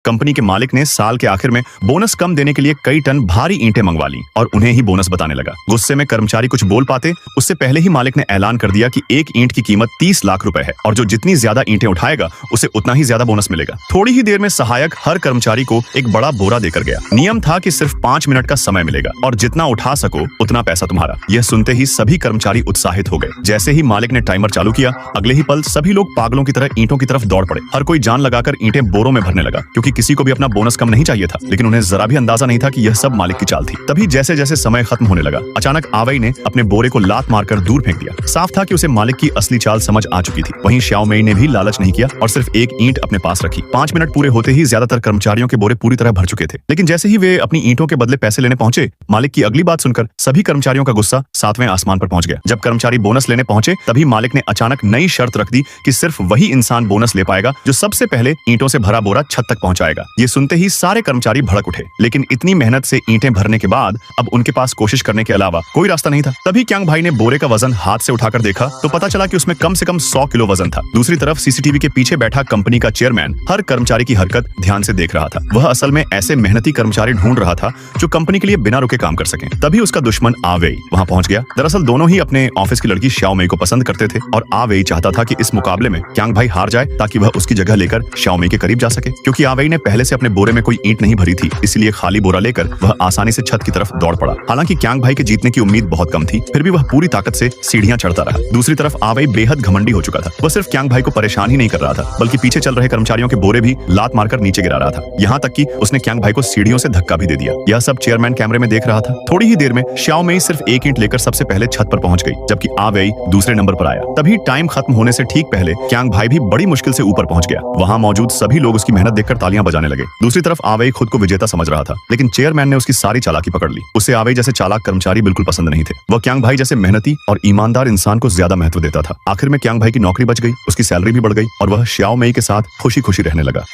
Company के मालिक ने साल के आखिर में बोनस कम देने के लिए कई टन भारी ईंटें मंगवा ली और उन्हें ही बोनस बताने लगा। गुस्से में कर्मचारी कुछ बोल पाते उससे पहले ही मालिक ने ऐलान कर दिया कि एक ईंट की कीमत 30 लाख रुपए है और जो जितनी ज्यादा ईंटें उठाएगा उसे उतना ही ज्यादा बोनस मिलेगा। थोड़ी ही देर में सहायक हर कर्मचारी को एक बड़ा बोरा देकर गया। नियम था कि सिर्फ 5 मिनट का समय मिलेगा और जितना उठा सको उतना पैसा तुम्हारा। यह सुनते ही सभी कर्मचारी उत्साहित हो गए। जैसे ही मालिक ने टाइमर चालू किया, अगले ही पल सभी लोग पागलों की तरह ईंटों की तरफ दौड़ पड़े। हर कोई जान लगाकर ईंटें बोरों में भरने लगा क्योंकि किसी को भी अपना बोनस कम नहीं चाहिए था, लेकिन उन्हें जरा भी अंदाजा नहीं था कि यह सब मालिक की चाल थी। तभी जैसे जैसे समय खत्म होने लगा, अचानक आवई ने अपने बोरे को लात मारकर दूर फेंक दिया। साफ था कि उसे मालिक की असली चाल समझ आ चुकी थी। वहीं श्याओमेई ने भी लालच नहीं किया और सिर्फ एक ईंट अपने पास रखी। 5 मिनट पूरे होते ही ज्यादातर कर्मचारियों के बोरे पूरी तरह भर चुके थे, लेकिन जैसे ही वे अपनी ईंटों के बदले पैसे लेने पहुंचे, मालिक की अगली बात सुनकर सभी कर्मचारियों का गुस्सा 7वें आसमान पर पहुंच गया। जब कर्मचारी बोनस लेने पहुंचे, तभी मालिक ने अचानक नई शर्त रख दी कि सिर्फ वही इंसान बोनस ले पाएगा जो सबसे पहले ईंटों से भरा बोरा छत तक पहुंचाएगा। ये सुनते ही सारे कर्मचारी भड़क उठे, लेकिन इतनी मेहनत से ईंटें भरने के बाद अब उनके पास कोशिश करने के अलावा कोई रास्ता नहीं था। तभी क्यांग भाई ने बोरे का वजन हाथ से उठाकर देखा तो पता चला कि उसमें कम से कम 100 किलो वजन था। दूसरी तरफ सीसीटीवी के पीछे बैठा कंपनी का चेयरमैन हर कर्मचारी की हरकत ध्यान से देख रहा था। वह असल में ऐसे मेहनती कर्मचारी ढूंढ रहा था जो कंपनी के लिए बिना रुके काम कर सकें। तभी उसका दुश्मन आवेई वहां पहुंच गया। दरअसल दोनों ही अपने ऑफिस की लड़की श्याओमेई को पसंद करते थे और आवेई चाहता था कि इस मुकाबले में क्यांग भाई हार जाए ताकि वह उसकी जगह लेकर श्याओमेई के करीब जा सके। क्योंकि आवेई ने पहले से अपने बोरे में कोई ईंट नहीं भरी थी, इसलिए खाली बोरा लेकर वह आसानी से छत की तरफ दौड़ पड़ा। हालांकि क्यांग भाई के जीतने की उम्मीद बहुत कम थी, फिर भी वह पूरी ताकत से सीढ़ियां चढ़ता रहा। दूसरी तरफ आवेई बेहद घमंडी हो चुका था। वह सिर्फ क्यांग भाई को परेशान ही नहीं कर रहा था, बल्कि पीछे चल रहे कर्मचारियों के बोरे भी लात मारकर नीचे गिरा रहा था। यहाँ तक कि उसने क्यांग भाई को सीढ़ियों से धक्का भी दे दिया। यह सब चेयरमैन कैमरे में देख रहा था। थोड़ी ही देर में श्याओमेई सिर्फ एक ईंट लेकर सबसे पहले छत पर पहुंच गई, जबकि आवेई दूसरे नंबर पर आया। तभी टाइम खत्म होने से ठीक पहले क्यांग भाई भी बड़ी मुश्किल से ऊपर पहुंच गया। वहां मौजूद सभी लोग उसकी मेहनत देखकर तालियां बजाने लगे। दूसरी तरफ आवेई खुद को विजेता समझ रहा था, लेकिन चेयरमैन ने उसकी सारी चालाकी पकड़ ली। उसे आवेई जैसे चालाक कर्मचारी बिल्कुल पसंद नहीं थे। वह क्यांग भाई जैसे मेहनती और ईमानदार इंसान को ज्यादा महत्व देता था। आखिर में क्यांग भाई की नौकरी बच गई, उसकी सैलरी भी बढ़ गई और वह श्याओमेई के साथ खुशी खुशी रहने लगा।